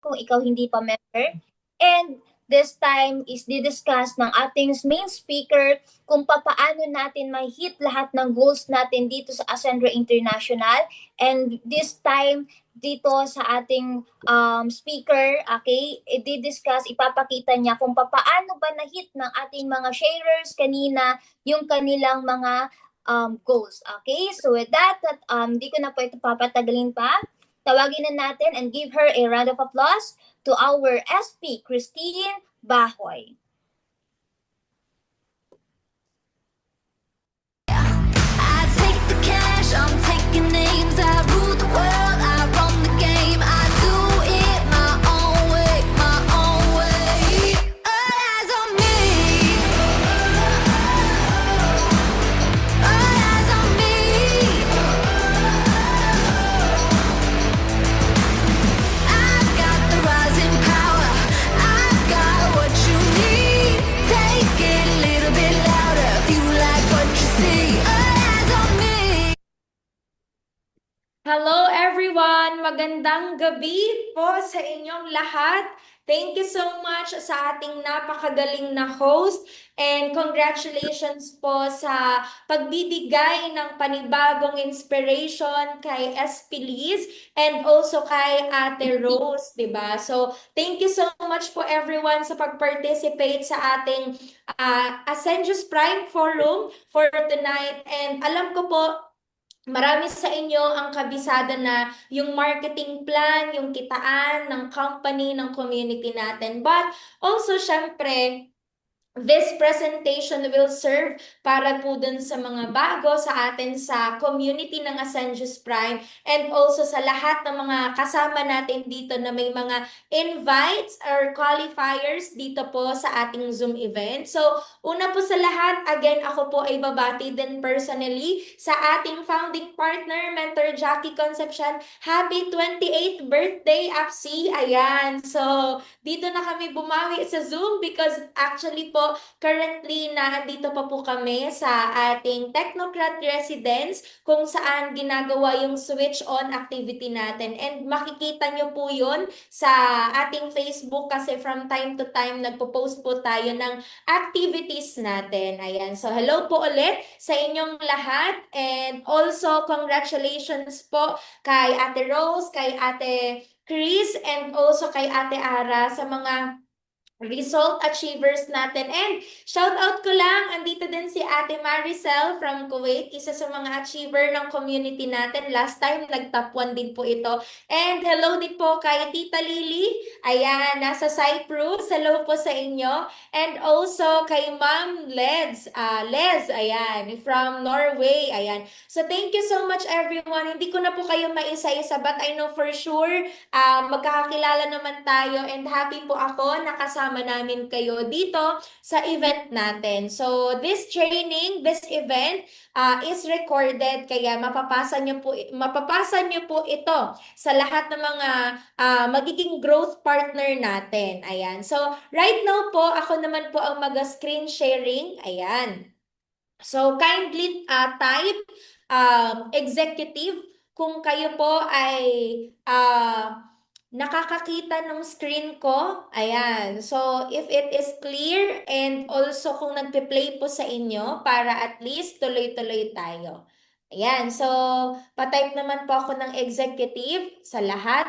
kung ikaw hindi pa member. And this time is didiscuss ng ating main speaker kung papaano natin may hit lahat ng goals natin dito sa Ascendra International. And this time, dito sa ating speaker, okay, i-discuss, ipapakita niya kung papaano ba na-hit ng ating mga sharers kanina yung kanilang mga goals. Okay, so with that, di ko na po ito papatagalin pa. Tawagin na natin and give her a round of applause to our SP, Christine Bahoy. I take the cash, I'm taking names, I rule the world, I run the game, I do it my own way, my own way. All eyes on me. All eyes on me. I've got the rising power, I've got what you need. Take it a little bit louder if you like what you see. All eyes on me. Hello everyone! Magandang gabi po sa inyong lahat. Thank you so much sa ating napakagaling na host and congratulations po sa pagbibigay ng panibagong inspiration kay SP Liz and also kay Ate Rose, 'di ba? So, thank you so much po everyone sa pag-participate sa ating Ascensius Prime Forum for tonight. And alam ko po marami sa inyo ang kabisado na yung marketing plan, yung kitaan ng company, ng community natin. But also, syempre, this presentation will serve para po dun sa mga bago sa atin sa community ng Ascensius Prime and also sa lahat ng mga kasama natin dito na may mga invites or qualifiers dito po sa ating Zoom event. So, una po sa lahat, again, ako po ay babati din personally sa ating founding partner, Mentor Jackie Concepcion. Happy 28th birthday, Apsi! Ayan! So, dito na kami bumawi sa Zoom because actually po, currently nandito pa po kami sa ating Technocrat Residence kung saan ginagawa yung switch on activity natin. And makikita nyo po yun sa ating Facebook kasi from time to time nagpo-post po tayo ng activities natin. Ayan. So hello po ulit sa inyong lahat and also congratulations po kay Ate Rose, kay Ate Chris, and also kay Ate Ara sa mga result achievers natin. And shout out ko lang, andito din si Ate Maricel from Kuwait, isa sa mga achiever ng community natin. Last time, nag-top 1 din po ito. And hello din po kay Tita Lily. Ayan, nasa Cyprus. Hello po sa inyo. And also kay Ma'am Les, ayan, from Norway. Ayan. So thank you so much everyone. Hindi ko na po kayo maisa-isa but I know for sure magkakakilala naman tayo and happy po ako nakasama namin kayo dito sa event natin. So this training, this event is recorded kaya mapapasa nyo po ito sa lahat ng mga magiging growth partner natin. Ayan. So right now po ako naman po ang mag-screen sharing. Ayan. So kindly type executive kung kayo po ay nakakakita ng screen ko. Ayan. So, if it is clear and also kung nagpe-play po sa inyo para at least tuloy-tuloy tayo. Ayan. So, patype naman po ako ng executive sa lahat.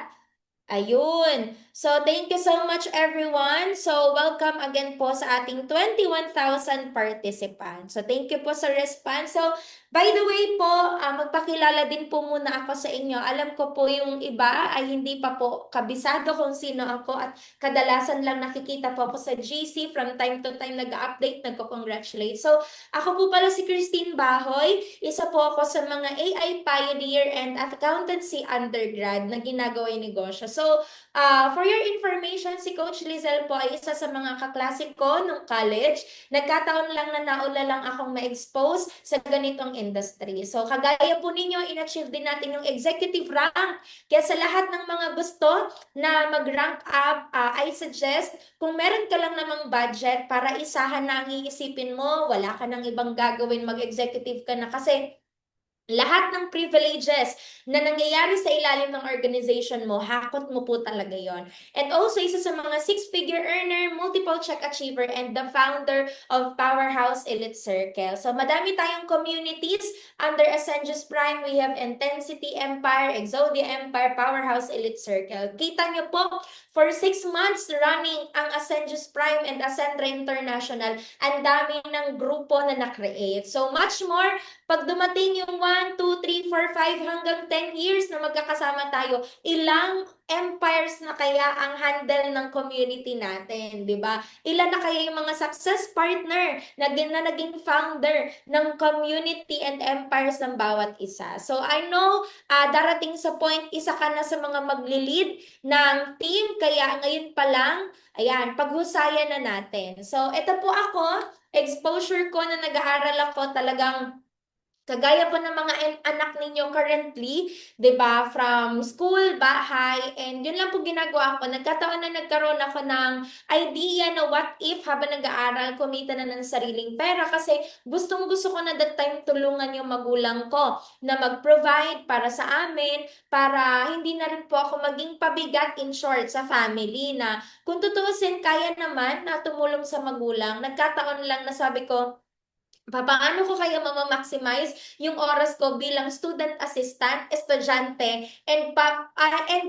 Ayun. So, thank you so much everyone. So, welcome again po sa ating 21,000 participants. So, thank you po sa response. So, by the way po, magpakilala din po muna ako sa inyo. Alam ko po yung iba ay hindi pa po kabisado kung sino ako at kadalasan lang nakikita po ako sa GC from time to time nag-update, nagko-congratulate. So, ako po pala si Christine Bahoy. Isa po ako sa mga AI pioneer and accountancy undergrad na ginagawa yung negosyo. So, for your information, si Coach Lizelle po ay isa sa mga kaklase ko nung college. Nagkataon lang na naula lang akong ma-expose sa ganitong industry. So, kagaya po ninyo, in-achieve din natin yung executive rank. Kaya sa lahat ng mga gusto na mag-rank up, I suggest, kung meron ka lang namang budget para isahan na ang iisipin mo, wala ka nang ibang gagawin, mag-executive ka na kasi lahat ng privileges na nangyayari sa ilalim ng organization mo, hakot mo po talaga yon. And also, isa sa mga six-figure earner, multiple check achiever, and the founder of Powerhouse Elite Circle. So, madami tayong communities under Ascendius Prime. We have Intensity Empire, Exodia Empire, Powerhouse Elite Circle. Kita nyo po, for 6 months running ang Ascendius Prime and Ascendra International, ang dami ng grupo na na-create. So, much more, pag dumating yung 1, 2, 3, 4, 5 hanggang 10 years na magkakasama tayo, ilang empires na kaya ang handle ng community natin, di ba? Ilan na kaya yung mga success partner na naging founder ng community and empires ng bawat isa. So I know, darating sa point, isa ka na sa mga magli-lead ng team, kaya ngayon pa lang, ayan, paghusayan na natin. So ito po ako, exposure ko na nag-aaral ako talagang kagaya po ng mga anak ninyo currently, 'di ba? From school, bahay, and yun lang po ginagawa ko. Nagkataon na nagkaroon ako ng idea na what if habang nag-aaral, kumita na ng sariling pera kasi gustong-gusto ko na that time tulungan yung magulang ko na mag-provide para sa amin, para hindi na rin po ako maging pabigat in short sa family na kung tutuusin, kaya naman na tumulong sa magulang. Nagkataon lang na sabi ko, paano ko kaya maximize yung oras ko bilang student assistant, estudyante, and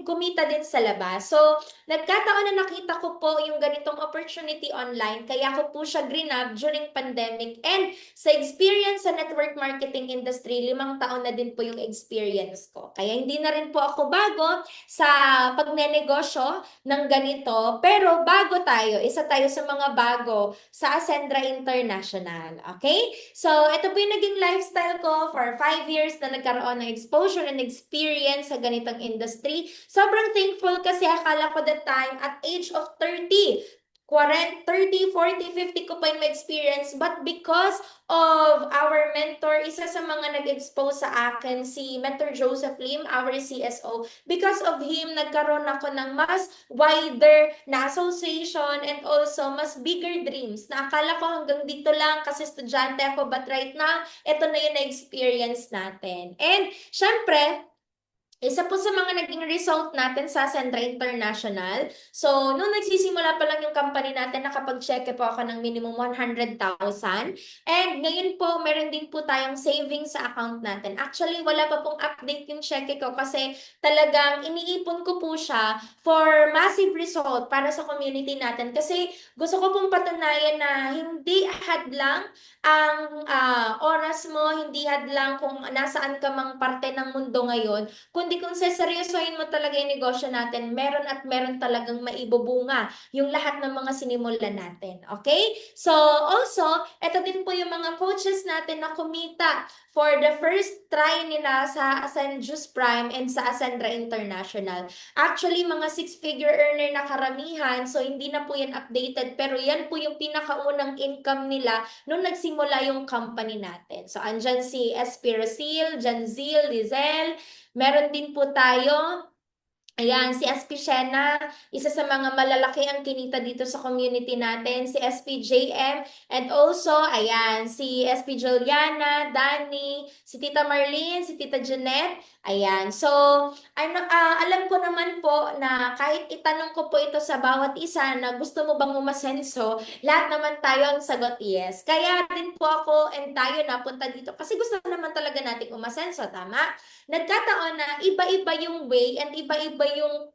kumita din sa labas. So, nagkataon na nakita ko po yung ganitong opportunity online, kaya ko po siya grinab during pandemic. And sa experience sa network marketing industry, 5 taon na din po yung experience ko. Kaya hindi na rin po ako bago sa pagnenegosyo ng ganito, pero bago tayo, isa tayo sa mga bago sa Ascendra International. Okay? So, ito po yung naging lifestyle ko for 5 years na nagkaroon ng exposure and experience sa ganitong industry. Sobrang thankful kasi akala ko that time at age of 30, 30, 40, 50 ko pa yung experience, but because of our mentor, isa sa mga nag-expose sa akin, si Mentor Joseph Lim, our CSO, because of him, nagkaroon ako ng mas wider na association and also mas bigger dreams na akala ko hanggang dito lang kasi estudyante ako, but right now, ito na yung na-experience natin. And syempre, isa po sa mga naging result natin sa Ascendra International. So, nung nagsisimula pa lang yung company natin, nakapag-check po ako ng minimum 100,000. And ngayon po, meron din po tayong savings sa account natin. Actually, wala pa pong update yung check ko kasi talagang iniipon ko po siya for massive result para sa community natin. Kasi gusto ko pong patunayan na hindi hadlang ang oras mo, hindi hadlang kung nasaan ka mang parte ng mundo ngayon, kundi kung seseryosohin mo talaga yung negosyo natin, meron at meron talagang maibubunga yung lahat ng mga sinimulan natin. Okay? So, also, ito din po yung mga coaches natin na kumita for the first try nila sa Ascendius Prime and sa Ascendra International. Actually, mga 6-figure earner na karamihan, so hindi na po yan updated, pero yan po yung pinakaunang income nila nung nagsimula yung company natin. So, andyan si SP Rosil, Janzil, Lizel, meron din po tayo, ayan, si SP Shena, isa sa mga malalaki ang kinita dito sa community natin, si SP JM, and also, ayan, si SP Juliana, Danny, si Tita Marlene, si Tita Jeanette, ayan. So, alam ko naman po na kahit itanong ko po ito sa bawat isa na gusto mo bang umasenso, lahat naman tayo ang sagot yes. Kaya din po ako and tayo napunta dito kasi gusto naman talaga nating umasenso, tama? Nagkataon na iba-iba yung way and iba-iba yung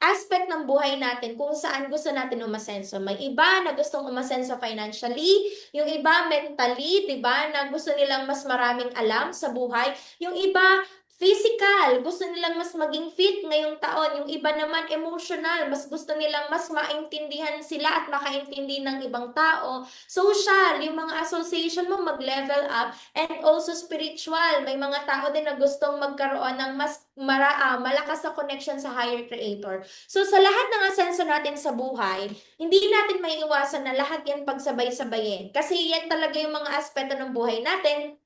aspect ng buhay natin kung saan gusto natin umasenso. May iba na gustong umasenso financially, yung iba mentally, di ba, na gusto nilang mas maraming alam sa buhay. Yung iba physical, gusto nilang mas maging fit ngayong taon. Yung iba naman emotional, mas gusto nilang mas maintindihan sila at makaintindi ng ibang tao. Social, yung mga association mo mag-level up, and also spiritual. May mga tao din na gustong magkaroon ng mas malakas na connection sa higher creator. So sa lahat ng asenso natin sa buhay, hindi natin maiiwasan na lahat yan pagsabay-sabayin. Kasi yan talaga yung mga aspeto ng buhay natin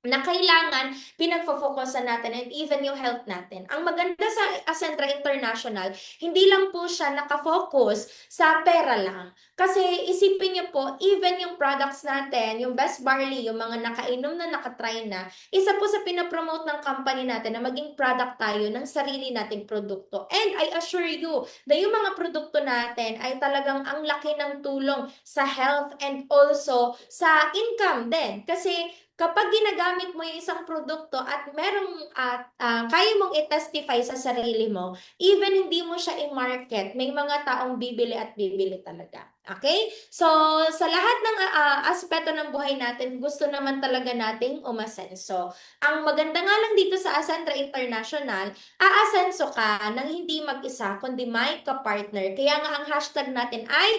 na kailangan pinagfo-focusan natin and even yung health natin. Ang maganda sa Ascentra International, hindi lang po siya nakafocus sa pera lang. Kasi isipin niyo po, even yung products natin, yung best barley, yung mga nakainom na nakatry na, isa po sa pinapromote ng company natin na maging product tayo ng sarili nating produkto. And I assure you na yung mga produkto natin ay talagang ang laki ng tulong sa health and also sa income din. Kasi kapag ginagamit mo yung isang produkto at kaya mong i-testify sa sarili mo, even hindi mo siya i-market, may mga taong bibili at bibili talaga. Okay? So, sa lahat ng aspeto ng buhay natin, gusto naman talaga nating umasenso. Ang maganda nga lang dito sa Ascentra International, aasenso ka nang hindi mag-isa, kundi may ka-partner. Kaya nga ang hashtag natin ay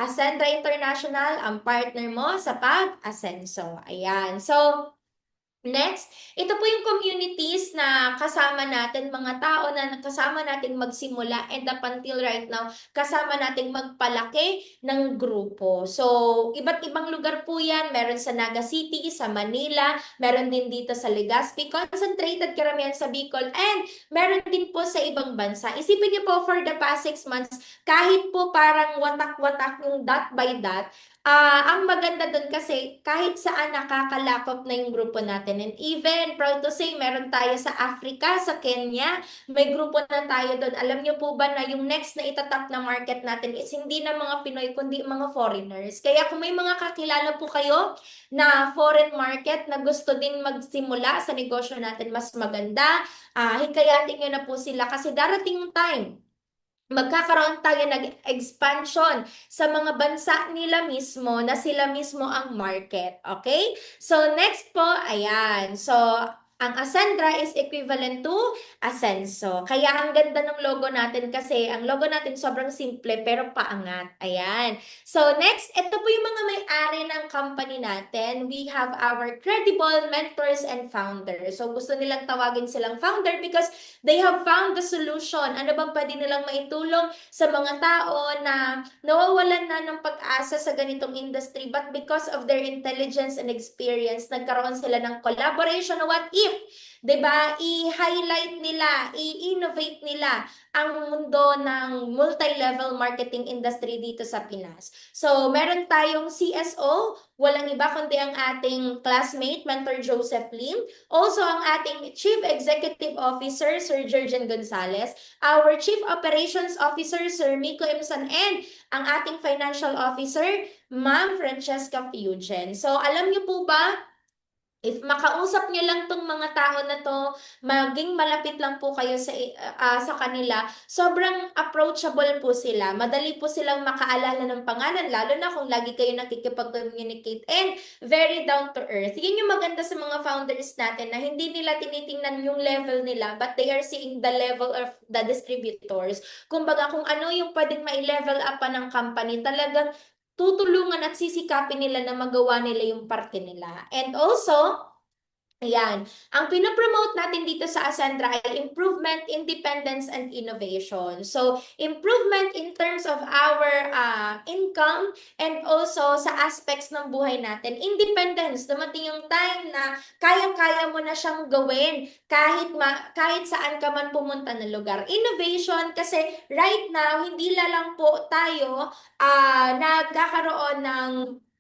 Ascentra International, ang partner mo sa pag-asenso. Ayan. So, next, ito po yung communities na kasama natin, mga tao na kasama nating magsimula and up until right now, kasama nating magpalaki ng grupo. So, iba't ibang lugar po yan. Meron sa Naga City, sa Manila, meron din dito sa Legazpi, concentrated karamihan sa Bicol, and meron din po sa ibang bansa. Isipin niyo po, for the past 6 months, kahit po parang watak-watak yung dot by dot, ang maganda dun kasi kahit saan nakakalakop na yung grupo natin. And even, proud to say, meron tayo sa Africa, sa Kenya, may grupo na tayo dun. Alam niyo po ba na yung next na itatap na market natin is hindi na mga Pinoy, kundi mga foreigners. Kaya kung may mga kakilala po kayo na foreign market na gusto din magsimula sa negosyo natin mas maganda, hikayatin nyo na po sila kasi darating yung time magkakaroon tayo ng expansion sa mga bansa nila mismo na sila mismo ang market. Okay? So, next po, ayan. So, ang Ascendra is equivalent to Asenso. Kaya ang ganda ng logo natin kasi ang logo natin sobrang simple pero paangat. Ayan. So, next, ito po yung mga may-ari ng company natin. We have our credible mentors and founders. So, gusto nilang tawagin silang founder because they have found the solution. Ano bang pwede nilang maitulong sa mga tao na nawawalan na ng pag-asa sa ganitong industry but because of their intelligence and experience, nagkaroon sila ng collaboration. What if, 'di ba, i-highlight nila, i-innovate nila ang mundo ng multi-level marketing industry dito sa Pinas. So, meron tayong CSO, walang iba kundi ang ating classmate, Mentor Joseph Lim. Also, ang ating Chief Executive Officer, Sir Jurgen Gonzalez. Our Chief Operations Officer, Sir Miko Imson. And ang ating Financial Officer, Ma'am Francesca Fugen. So, alam niyo po ba, if makausap niyo lang tong mga tao na to, maging malapit lang po kayo sa kanila, sobrang approachable po sila. Madali po silang makaalala ng pangalan, lalo na kung lagi kayo nakikipag-communicate and very down to earth. Yun yung maganda sa mga founders natin na hindi nila tinitingnan yung level nila, but they are seeing the level of the distributors. Kumbaga, kung ano yung pwedeng ma-level up pa ng company, talagang tutulungan at sisikapin nila na magawa nila yung parte nila. And also, ayan, ang pinopromote natin dito sa Ascendra ay improvement, independence, and innovation. So, improvement in terms of our income and also sa aspects ng buhay natin. Independence, dumating yung time na kaya-kaya mo na siyang gawin kahit saan ka man pumunta ng lugar. Innovation, kasi right now, hindi lang po tayo nagkakaroon ng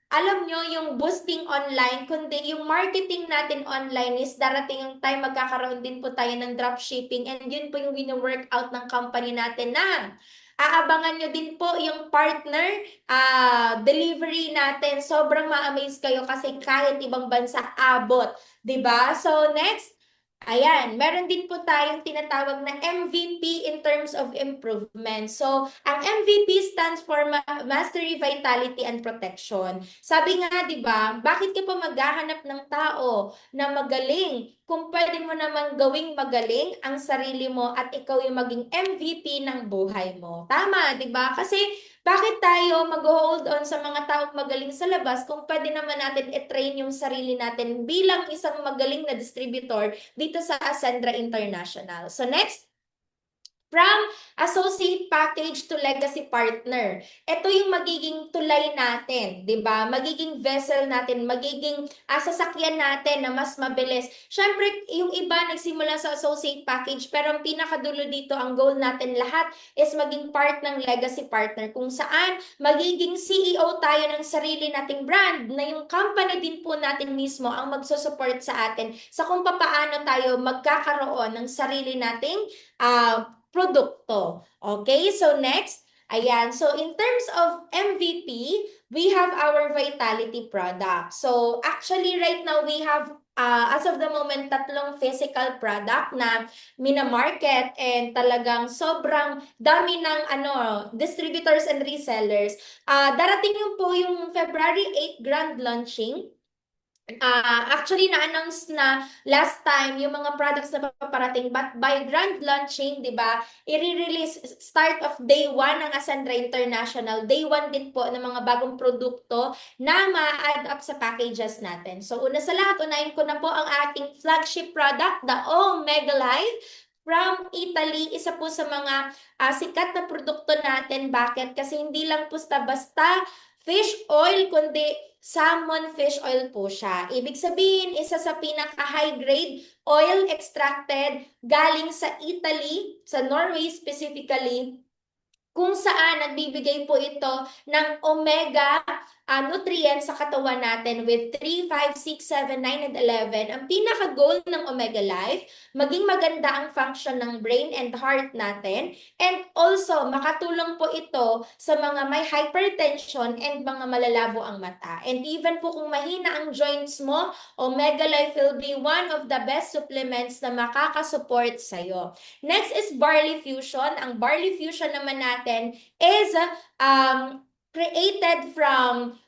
alam nyo, yung boosting online, kundi yung marketing natin online is darating yung time magkakaroon din po tayo ng dropshipping and yun po yung wino-work out ng company natin na aabangan nyo din po yung partner delivery natin. Sobrang ma-amaze kayo kasi kahit ibang bansa abot. 'Di ba? So next, ayan, meron din po tayong tinatawag na MVP in terms of improvement. So, ang MVP stands for Mastery, Vitality, and Protection. Sabi nga, di ba, bakit ka pa maghahanap ng tao na magaling kung pwede mo namang gawing magaling ang sarili mo at ikaw yung maging MVP ng buhay mo? Tama, di ba? Kasi bakit tayo mag-hold on sa mga taong magaling sa labas kung pwede naman natin i-train yung sarili natin bilang isang magaling na distributor dito sa Ascendra International. So next, From associate package to legacy partner. Ito yung magiging tulay natin, 'di ba? Magiging vessel natin, magiging sasakyan natin na mas mabilis. Syempre, yung iba nagsimula sa associate package, pero ang pinakadulo dito, ang goal natin lahat is maging part ng legacy partner, kung saan magiging CEO tayo ng sarili nating brand, na yung company din po natin mismo ang magsusupport sa atin sa kung paano tayo magkakaroon ng sarili nating produkto. Okay, so next, ayan. So in terms of MVP, we have our vitality product. So actually right now we have as of the moment, tatlong physical product na minamarket, and talagang sobrang dami ng distributors and resellers. Darating yun po yung February 8 grand launching. Actually, na-announce na last time yung mga products na paparating, but by grand launching, di ba, i-release start of day 1 ng Ascendra International. Day 1 din po ng mga bagong produkto na ma-add up sa packages natin. So, una sa lahat, unahin ko na po ang ating flagship product, the Omega Life from Italy. Isa po sa mga sikat na produkto natin. Bakit? Kasi hindi lang po basta fish oil, kundi salmon fish oil po siya. Ibig sabihin, isa sa pinaka-high grade oil extracted galing sa Italy, sa Norway specifically, kung saan nagbibigay po ito ng omega nutrients sa katawan natin with 3, 5, 6, 7, 9, and 11. Ang pinaka-goal ng Omega Life, maging maganda ang function ng brain and heart natin, and also makatulong po ito sa mga may hypertension and mga malalabo ang mata. And even po kung mahina ang joints mo, Omega Life will be one of the best supplements na makakasupport sa'yo. Next is Barley Fusion. Ang Barley Fusion naman natin is created from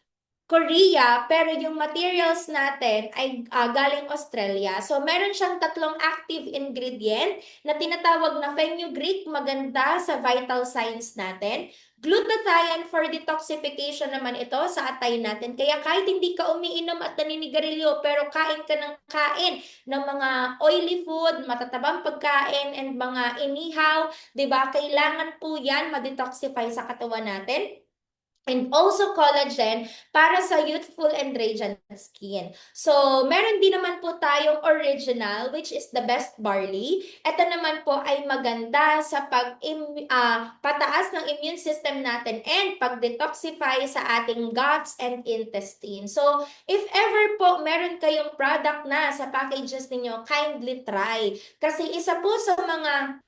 Korea, pero yung materials natin ay galing Australia. So, meron siyang tatlong active ingredient na tinatawag na fenugreek, maganda sa vital signs natin. Glutathione for detoxification naman ito sa atay natin. Kaya kahit hindi ka umiinom at naninigarilyo, pero kain ka ng kain ng mga oily food, matatabang pagkain, and mga inihaw, 'di ba? Kailangan po 'yan ma-detoxify sa katawan natin. And also collagen para sa youthful and radiant skin. So, meron din naman po tayong original, which is the best barley. Ito naman po ay maganda sa pataas ng immune system natin and pag-detoxify sa ating guts and intestine. So, if ever po meron kayong product na sa packages ninyo, kindly try. Kasi isa po sa mga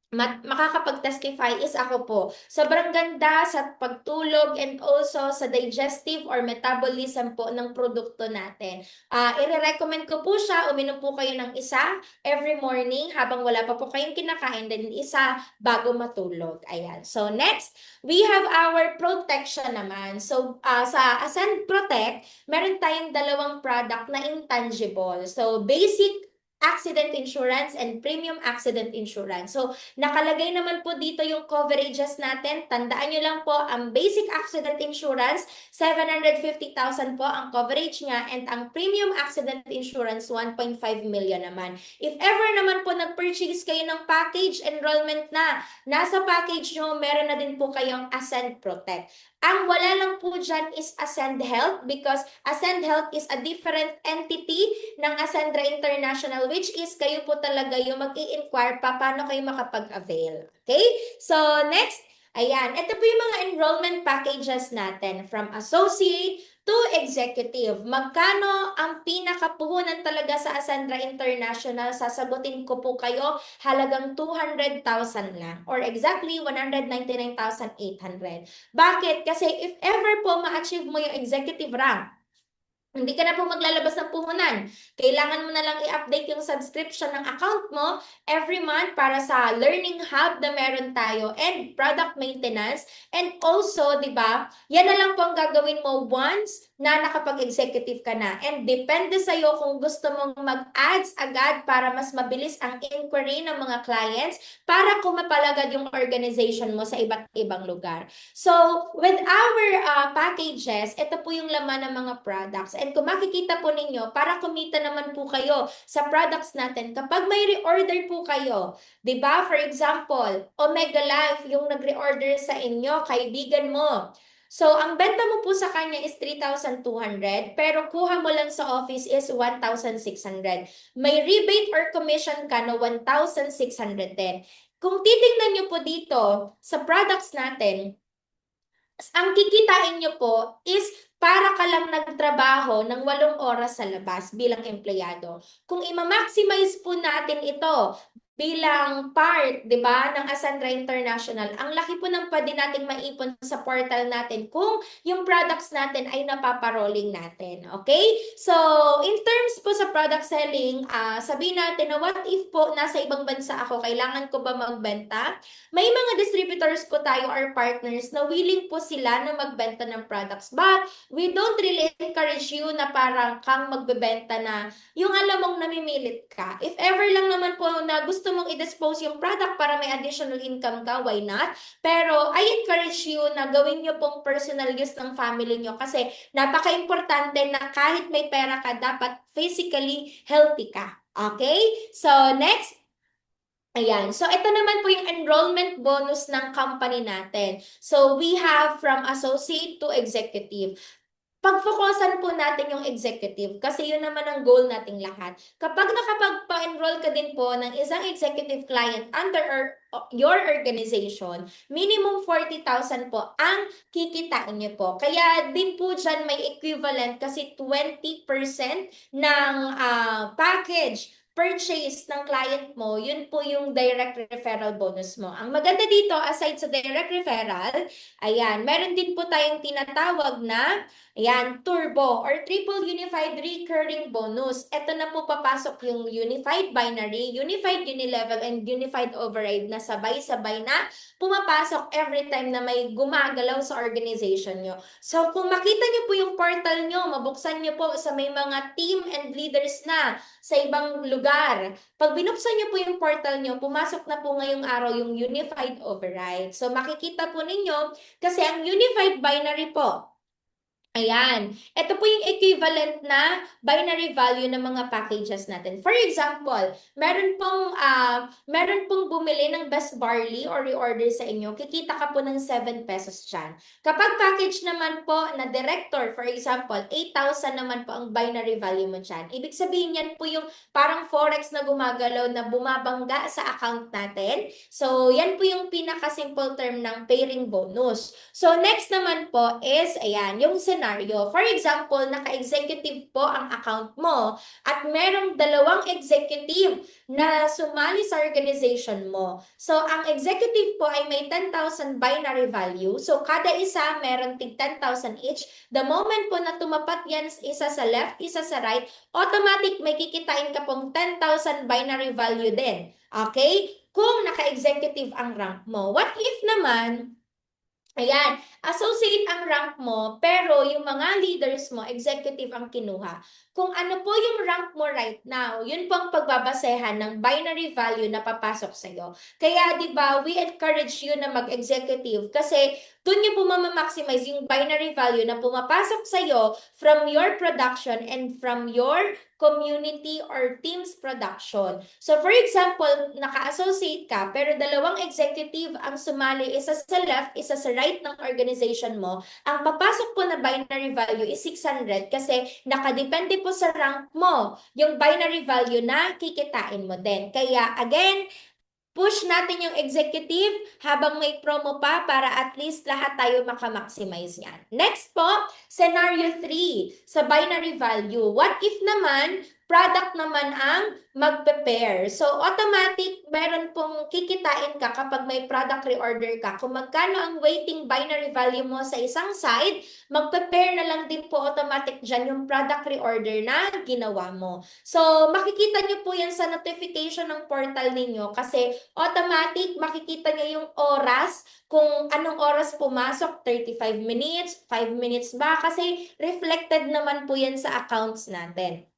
makakapag-testify is ako po. Sobrang ganda sa pagtulog and also sa digestive or metabolism po ng produkto natin. I-recommend ko po siya, uminom po kayo ng isa every morning habang wala pa po kayong kinakain, then isa bago matulog. Ayan. So next, we have our protection naman. So sa Ascend Protect, meron tayong dalawang product na intangible. So basic accident insurance and premium accident insurance. So, nakalagay naman po dito yung coverages natin. Tandaan nyo lang po, ang basic accident insurance, 750,000 po ang coverage niya, and ang premium accident insurance, 1.5 million naman. If ever naman po nag-purchase kayo ng package enrollment na, nasa package nyo, meron na din po kayong Ascend Protect. Ang wala lang po dyan is Ascend Health, because Ascend Health is a different entity ng Ascendra International, which is kayo po talaga yung mag-i-inquire paano kayo makapag-avail. Okay? So, next, ayan. Ito po yung mga enrollment packages natin from associate to executive. Magkano ang pinakapuhunan talaga sa Ascendra International? Sasagutin ko po kayo, halagang 200,000 lang, or exactly 199,800. Bakit? Kasi if ever po ma-achieve mo yung executive rank, hindi ka na po maglalabas ng puhunan. Kailangan mo na lang i-update yung subscription ng account mo every month para sa learning hub na meron tayo and product maintenance. And also, di ba, yan na lang po ang gagawin mo once na nakapag-executive ka na. And depende sa'yo kung gusto mong mag-ads agad para mas mabilis ang inquiry ng mga clients para kumapalagad yung organization mo sa iba't ibang lugar. So, with our packages, ito po yung laman ng mga products. And kung makikita po ninyo, para kumita naman po kayo sa products natin, kapag may reorder po kayo, di ba? For example, Omega Life, yung nag-reorder sa inyo, kaibigan mo. So, ang benta mo po sa kanya is 3,200, pero kuha mo lang sa office is 1,600. May rebate or commission ka na 1,610. Kung titingnan nyo po dito sa products natin, ang kikitain nyo po is para ka lang nagtrabaho ng 8 oras sa labas bilang empleyado. Kung i-maximize po natin ito bilang part, 'di ba, ng Ascendra International, ang laki po ng pwede nating maipon sa portal natin kung yung products natin ay napaparolling natin. Okay? So, in terms po sa product selling, sabihin natin na what if po nasa ibang bansa ako, kailangan ko ba magbenta? May mga distributors po tayo or partners na willing po sila na magbenta ng products. But we don't really encourage you na parang kang magbebenta na yung alam mong namimilit ka. If ever lang naman po na gusto mong i-dispose yung product para may additional income ka, why not? Pero I encourage you na gawin nyo pong personal use ng family nyo kasi napaka-importante na kahit may pera ka, dapat physically healthy ka. Okay? So, next. Ayan. So, ito naman po yung enrollment bonus ng company natin. So, we have from associate to executive. Pag-focusan po natin yung executive kasi yun naman ang goal nating lahat. Kapag nakapagpa-enroll ka din po ng isang executive client under your organization, minimum 40,000 po ang kikitain niyo po. Kaya din po dyan may equivalent kasi 20% ng package purchase ng client mo, yun po yung direct referral bonus mo. Ang maganda dito, aside sa direct referral, ayan, meron din po tayong tinatawag na turbo or triple unified recurring bonus. Ito na po papasok yung unified binary, unified unilevel, and unified override na sabay-sabay na pumapasok every time na may gumagalaw sa organization nyo. So, kung makita nyo po yung portal nyo, mabuksan nyo po sa may mga team and leaders na sa ibang lugar. Pag binuksan nyo po yung portal nyo, pumasok na po ngayong araw yung unified override. So, makikita po ninyo, kasi ang unified binary po, ayan. Ito po yung equivalent na binary value ng mga packages natin. For example, meron pong bumili ng best barley or reorder sa inyo, kikita ka po ng 7 pesos dyan. Kapag package naman po na director, for example, 8,000 naman po ang binary value mo dyan. Ibig sabihin yan po yung parang forex na gumagalaw na bumabangga sa account natin. So, yan po yung pinaka-simple term ng pairing bonus. So, next naman po is, ayan, yung scenario. For example, naka-executive po ang account mo at merong 2 executive na sumali sa organization mo. So, ang executive po ay may 10,000 binary value. So, kada isa meron tig 10,000 each. The moment po na tumapat yan, isa sa left, isa sa right, automatic may kikitain ka pong 10,000 binary value din. Okay? Kung naka-executive ang rank mo. What if naman, ayan, associate ang rank mo, pero yung mga leaders mo, executive ang kinuha. Kung ano po yung rank mo right now, yun po ang pagbabasehan ng binary value na papasok sa'yo. Kaya, di ba, we encourage you na mag-executive kasi doon nyo po mamamaximize yung binary value na pumapasok sa'yo from your production and from your community or team's production. So, for example, naka-associate ka, pero 2 executive ang sumali, isa sa left, isa sa right ng organization mo, ang papasok po na binary value is 600 kasi nakadepende po sa rank mo yung binary value na kikitain mo din. Kaya, again, push natin yung executive habang may promo pa para at least lahat tayo makamaximize yan. Next po, scenario 3 sa binary value. What if naman, product naman ang magpe-pair? So, automatic, meron pong kikitain ka kapag may product reorder ka. Kung magkano ang weighting binary value mo sa isang side, magpe-pair na lang din po automatic dyan yung product reorder na ginawa mo. So, makikita nyo po yan sa notification ng portal ninyo kasi automatic, makikita nyo yung oras, kung anong oras pumasok, 35 minutes, 5 minutes ba, kasi reflected naman po yan sa accounts natin.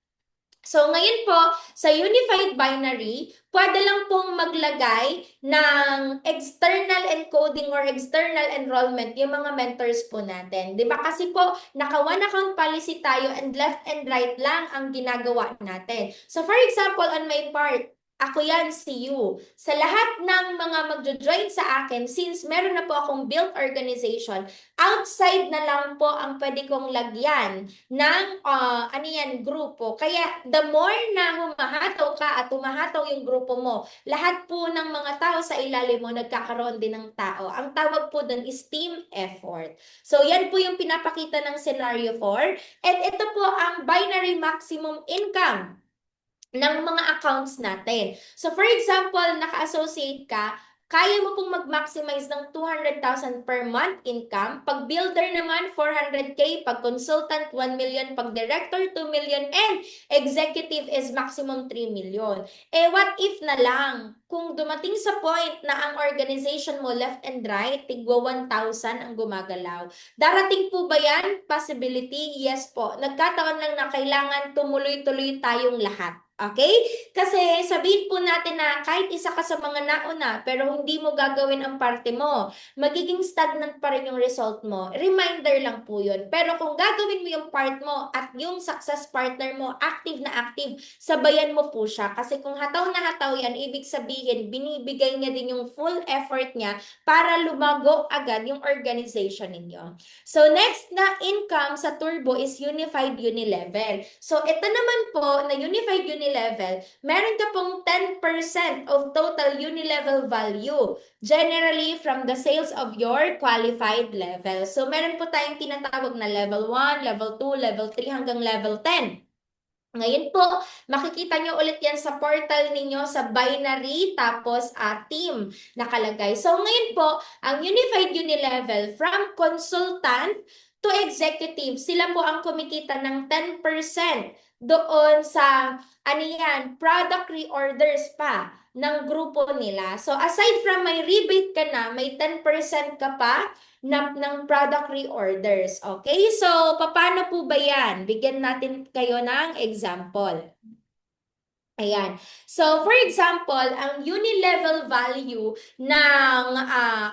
So ngayon po, sa Unified Binary, pwede lang pong maglagay ng external encoding or external enrollment yung mga mentors po natin. Di ba? Kasi po, naka one account policy tayo and left and right lang ang ginagawa natin. So for example, on my part, ako yan, si you. Sa lahat ng mga magjo-join sa akin, since meron na po akong built organization, outside na lang po ang pwede kong lagyan ng ano yan, grupo. Kaya the more na humahataw ka at humahataw yung grupo mo, lahat po ng mga tao sa ilalim mo nagkakaroon din ng tao. Ang tawag po dun is team effort. So yan po yung pinapakita ng scenario 4. And ito po ang binary maximum income ng mga accounts natin. So for example, naka-associate ka, kaya mo pong mag-maximize ng 200,000 per month income. Pag builder naman, 400K. Pag consultant, 1 million. Pag director, 2 million. And executive is maximum 3 million. Eh, what if na lang, kung dumating sa point na ang organization mo left and right, tigwa 1,000 ang gumagalaw. Darating po ba yan? Possibility? Yes po. Nagkataon lang na kailangan tumuloy-tuloy tayong lahat. Okay? Kasi sabihin po natin na kahit isa ka sa mga nauna pero hindi mo gagawin ang parte mo, magiging stagnant pa rin yung result mo. Reminder lang po yun. Pero kung gagawin mo yung part mo at yung success partner mo active na active, sabayan mo po siya. Kasi kung hataw na hataw yan, ibig sabihin, binibigay niya din yung full effort niya para lumago agad yung organization ninyo. So next na income sa Turbo is Unified Unilevel. So ito naman po na Unified Unilevel, meron ka pong 10% of total Unilevel value, generally from the sales of your qualified level. So meron po tayong tinatawag na level 1, level 2, level 3 hanggang level 10. Ngayon po, makikita nyo ulit yan sa portal ninyo sa binary tapos team nakalagay. So ngayon po, ang Unified Unilevel from consultant to executive, sila po ang kumikita ng 10% doon sa ano yan, product reorders pa ng grupo nila. So aside from may rebate ka na, may 10% ka pa ng product reorders. Okay? So, paano po ba yan? Bigyan natin kayo ng example. Ayan. So, for example, ang unilevel value ng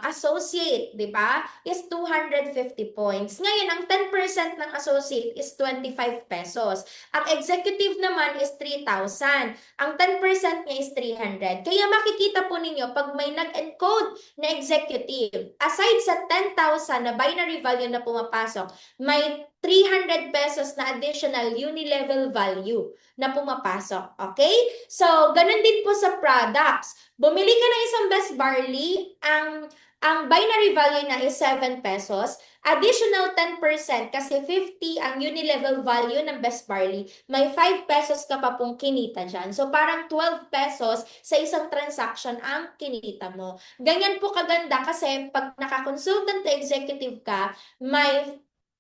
associate, di ba, is 250 points. Ngayon, ang 10% ng associate is 25 pesos. Ang executive naman is 3,000. Ang 10% niya is 300. Kaya makikita po ninyo, pag may nag-encode na executive, aside sa 10,000 na binary value na pumapasok, may 300 pesos na additional unilevel value na pumapasok. Okay? So, ganun din po sa products. Bumili ka ng isang best barley, ang binary value na is 7 pesos. Additional 10% kasi 50 ang unilevel value ng best barley. May 5 pesos ka pa pong kinita dyan. So, parang 12 pesos sa isang transaction ang kinita mo. Ganyan po kaganda kasi pag naka-consultant to executive ka, may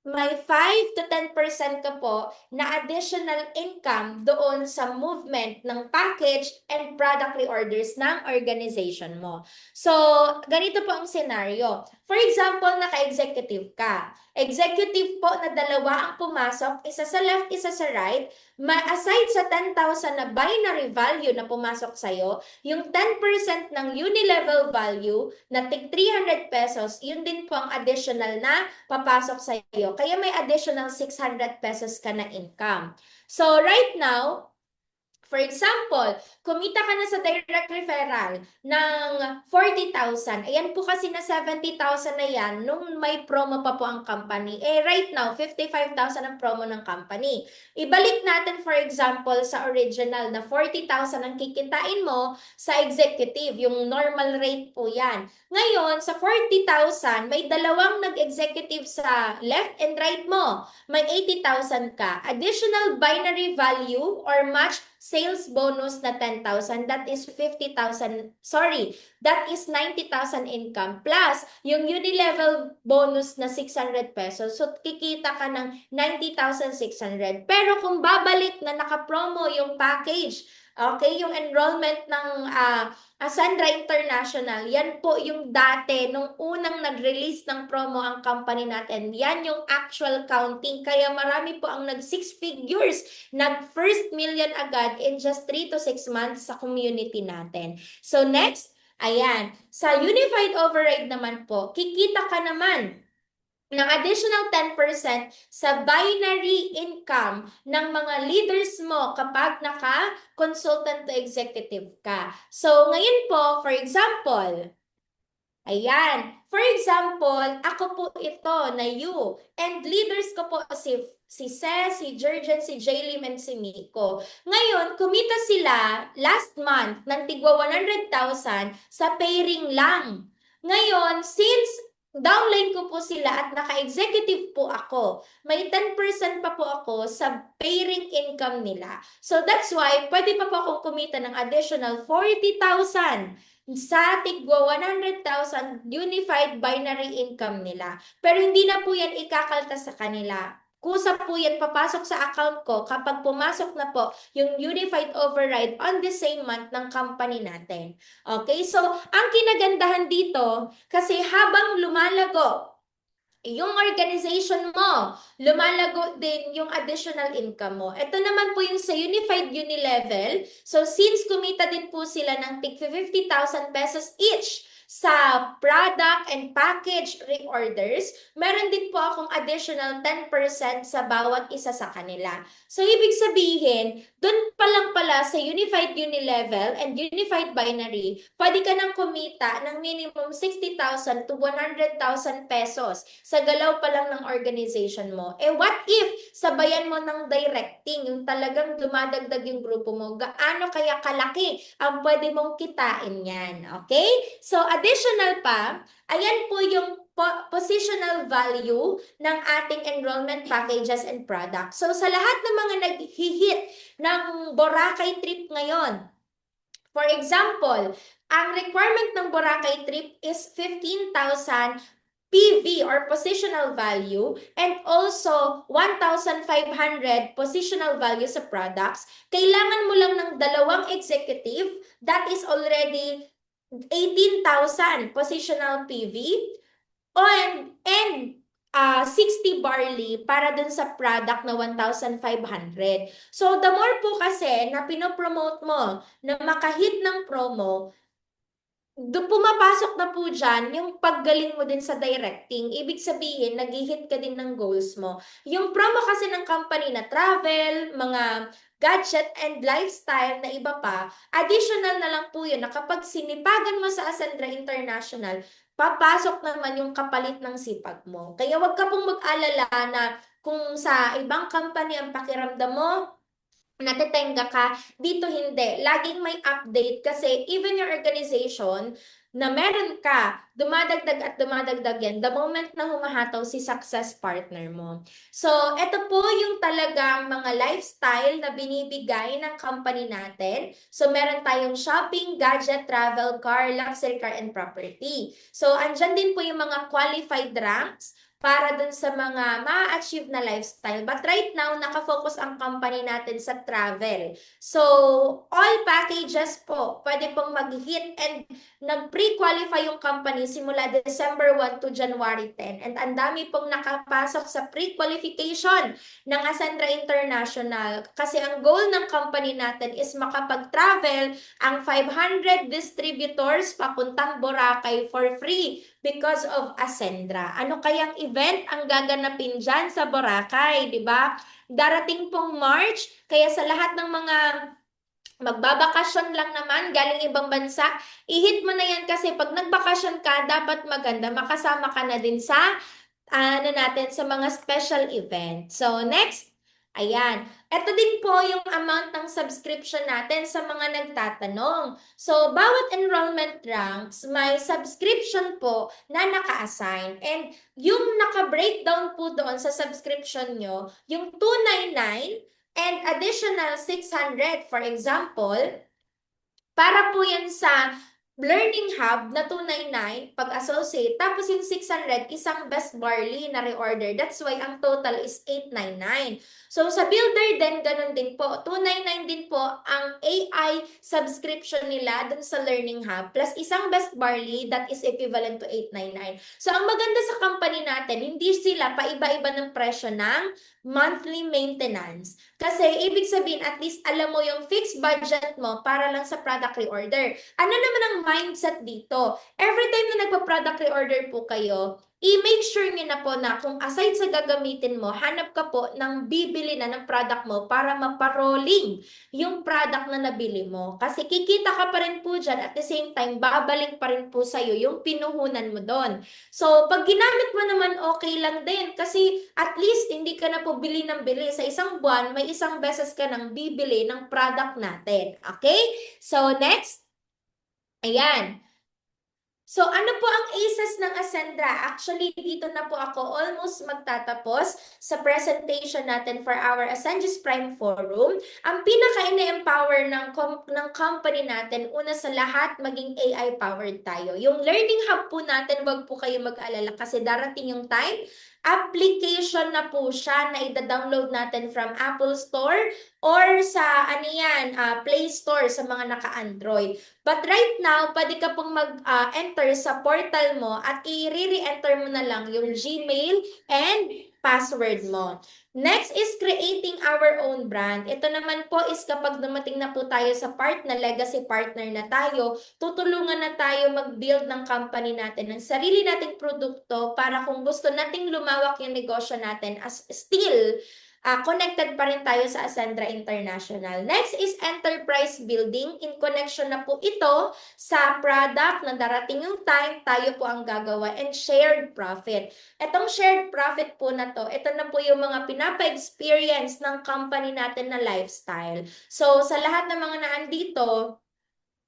5 to 10% ka po na additional income doon sa movement ng package and product reorders ng organization mo. So, ganito po ang scenario. For example, naka-executive ka. Executive po na dalawa ang pumasok, isa sa left, isa sa right. Aside sa 10,000 na binary value na pumasok sa'yo, yung 10% ng unilevel value na tig 300 pesos, yun din po ang additional na papasok sa iyo. Kaya may additional 600 pesos ka na income. So right now, for example, kumita ka na sa direct referral ng 40,000. Ayan po kasi na 70,000 na yan nung may promo pa po ang company. Eh right now, 55,000 ang promo ng company. Ibalik natin for example sa original na 40,000 ang kikitain mo sa executive. Yung normal rate po yan. Ngayon, sa 40,000, may dalawang nag-executive sa left and right mo. May 80,000 ka. Additional binary value or match sales bonus na 10,000, that is 50,000, sorry, that is 90,000 income plus yung unilevel bonus na 600 pesos. So, kikita ka ng 90,600. Pero kung babalik na nakapromo yung package Okay, yung enrollment ng Ascendra International, yan po yung dati, nung unang nag-release ng promo ang company natin. Yan yung actual counting. Kaya marami po ang nag-six figures, nag-first million agad in just 3 to 6 months sa community natin. So next, ayan, sa Unified Override naman po, kikita ka naman ng additional 10% sa binary income ng mga leaders mo kapag naka-consultant to executive ka. So, ngayon po, for example, ayan, for example, ako po ito na you, and leaders ko po si Ces, si Jurgen, si Jaylim, and si Miko. Ngayon, kumita sila last month ng tigwa 100,000 sa pairing lang. Ngayon, since downline ko po sila at naka-executive po ako, may 10% pa po ako sa pairing income nila. So that's why pwede pa po akong kumita ng additional 40,000 sa tigwa 100,000 unified binary income nila. Pero hindi na po yan ikakaltas sa kanila. Kusa po yan papasok sa account ko kapag pumasok na po yung unified override on the same month ng company natin. Okay, so ang kinagandahan dito, kasi habang lumalago yung organization mo, lumalago din yung additional income mo. Ito naman po yung sa Unified Unilevel. So since kumita din po sila ng tig 50,000 pesos each sa product and package reorders, meron din po akong additional 10% sa bawat isa sa kanila. So ibig sabihin, dun pa lang pala sa Unified Unilevel and Unified Binary, pwede ka nang kumita ng minimum 60,000 to 100,000 pesos sa galaw pa lang ng organization mo. Eh what if sabayan mo ng directing, yung talagang dumadagdag yung grupo mo, gaano kaya kalaki ang pwede mong kitain yan? Okay? So additional pa, ayan po yung positional value ng ating enrollment packages and products. So sa lahat ng mga nag-hit ng Boracay trip ngayon, for example, ang requirement ng Boracay trip is 15,000 PV or positional value and also 1,500 positional value sa products. Kailangan mo lang ng dalawang executive, that is already 18,000 positional PV and 60 barley para dun sa product na 1,500. So the more po kasi na pinopromote mo na makahit ng promo, pumapasok na po dyan yung paggaling mo din sa directing. Ibig sabihin, nag-hit ka din ng goals mo. Yung promo kasi ng company na travel, mga gadget and lifestyle na iba pa, additional na lang po yun na kapag sinipagan mo sa Ascendra International, papasok naman yung kapalit ng sipag mo. Kaya wag ka pong mag-alala na kung sa ibang company ang pakiramdam mo, natitenga ka, dito hindi. Laging may update kasi even your organization na meron ka, dumadagdag at dumadagdag yan the moment na humahataw si success partner mo. So, ito po yung talagang mga lifestyle na binibigay ng company natin. So, meron tayong shopping, gadget, travel, car, luxury car, and property. So, andyan din po yung mga qualified ranks para dun sa mga ma-achieve na lifestyle. But right now, nakafocus ang company natin sa travel. So, all packages po, pwede pong mag-hit and nag-pre-qualify yung company simula December 1 to January 10. And ang dami pong nakapasok sa pre-qualification ng Ascendra International. Kasi ang goal ng company natin is makapag-travel ang 500 distributors papuntang Boracay for free because of Ascendra. Ano kayang event ang gaganapin dyan sa Boracay, di ba? Darating pong March, kaya sa lahat ng mga magbabakasyon lang naman galing ibang bansa, i-hit mo na yan kasi pag nagbakasyon ka, dapat maganda, makasama ka na din sa natin sa mga special event. So next, ayan. Ito din po yung amount ng subscription natin sa mga nagtatanong. So, bawat enrollment ranks, may subscription po na naka-assign. And yung naka-breakdown po doon sa subscription nyo, yung 299 and additional 600, for example, para po yan sa learning hub na 299 pag-associate, tapos yung 600 isang best barley na reorder. That's why ang total is 899. So sa builder din, ganun din po. 299 din po ang AI subscription nila dun sa learning hub plus isang best barley that is equivalent to 899. So ang maganda sa company natin, hindi sila paiba-iba ng presyo ng monthly maintenance. Kasi ibig sabihin, at least alam mo yung fixed budget mo para lang sa product reorder. Ano naman ang mindset dito? Every time na nagpa-product reorder po kayo, i-make sure nyo na po na kung aside sa gagamitin mo, hanap ka po ng bibili na ng product mo para maparolling yung product na nabili mo. Kasi kikita ka pa rin po dyan, at the same time, babalik pa rin po sa'yo yung pinuhunan mo doon. So, pag ginamit mo naman, okay lang din. Kasi at least, hindi ka na po bili ng bili. Sa isang buwan, may isang beses ka nang bibili ng product natin. Okay? So, next. Ayan. So, ano po ang ACES ng Ascendra? Actually, dito na po ako almost magtatapos sa presentation natin for our Ascendius Prime Forum. Ang pinaka-ina-empower ng company natin, una sa lahat, maging AI-powered tayo. Yung learning hub po natin, wag po kayo mag-alala kasi darating yung time, application na po siya na ida-download natin from Apple Store or sa Play Store sa mga naka-Android. But right now, pwede ka pong mag-enter sa portal mo at i-re-enter mo na lang yung Gmail and password mo. Next is creating our own brand. Ito naman po is kapag dumating na po tayo sa part na legacy partner na tayo, tutulungan na tayo mag-build ng company natin, ng sarili nating produkto para kung gusto nating lumawak yung negosyo natin as still connected pa rin tayo sa Ascendra International. Next is enterprise building. In connection na po ito sa product na darating yung time, tayo po ang gagawa, and shared profit. Itong shared profit po na to, ito na po yung mga pinapa-experience ng company natin na lifestyle. So, sa lahat ng mga naandito,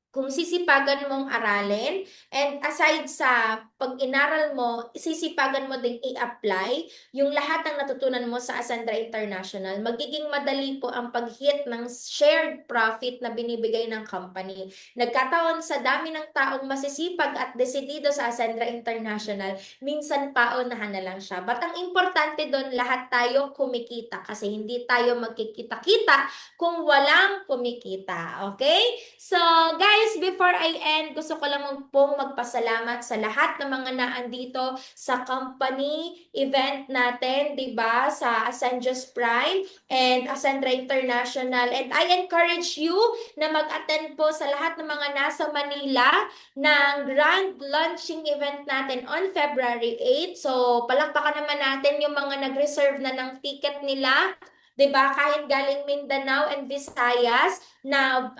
kung sisipagan mong aralin, and aside sa pag-inaral mo, sisipagan mo ding i-apply yung lahat ng natutunan mo sa Ascendra International, magiging madali po ang pag-hit ng shared profit na binibigay ng company. Nagkataon sa dami ng taong masisipag at desidido sa Ascendra International, minsan paunahan na lang siya. But ang importante doon, lahat tayo kumikita kasi hindi tayo magkikita-kita kung walang kumikita. Okay? So, guys, before I end, gusto ko lang pong magpasalamat sa lahat ng mga naandito sa company event natin, 'di ba? Sa Ascendius Prime and Ascendra International. And I encourage you na mag-attend po sa lahat ng mga nasa Manila ng grand launching event natin on February 8. So, palakpakan naman natin yung mga nag-reserve na ng ticket nila. 'Di ba? Kahit galing Mindanao and Visayas na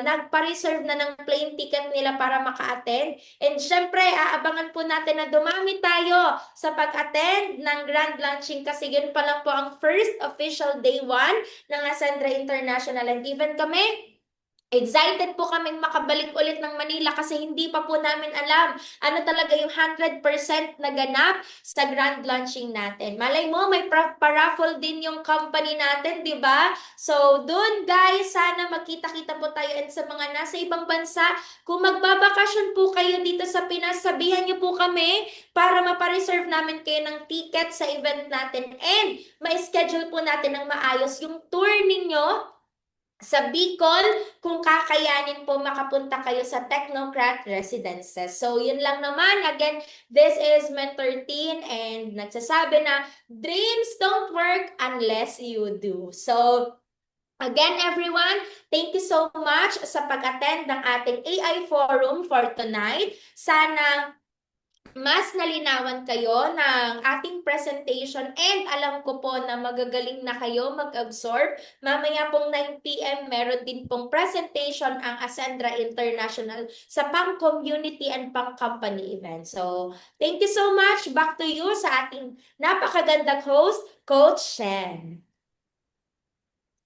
nagpa-reserve na ng plane ticket nila para maka-attend. And syempre, aabangan po natin na dumami tayo sa pag-attend ng grand launching kasi yun pa lang po ang first official day 1 ng Ascendra International. And even kami, excited po kaming makabalik ulit ng Manila kasi hindi pa po namin alam ano talaga yung 100% na ganap sa grand launching natin. Malay mo, may pa-raffle din yung company natin, di ba? So, dun guys, sana magkita-kita po tayo, and sa mga nasa ibang bansa, kung magbabakasyon po kayo dito sa Pinas, sabihan niyo po kami para mapareserve namin kayo ng ticket sa event natin and ma-schedule po natin ng maayos yung tour ninyo sa Bicol, kung kakayanin po makapunta kayo sa Technocrat Residences. So, yun lang naman. Again, this is Mentor 13 and nagsasabi na dreams don't work unless you do. So, again, everyone, thank you so much sa pag-attend ng ating AI Forum for tonight. Sana mas nalinawan kayo ng ating presentation and alam ko po na magagaling na kayo mag-absorb. Mamaya pong 9 PM, meron din pong presentation ang Ascendra International sa pang-community and pang-company event. So, thank you so much. Back to you sa ating napakagandang host, Coach Shen.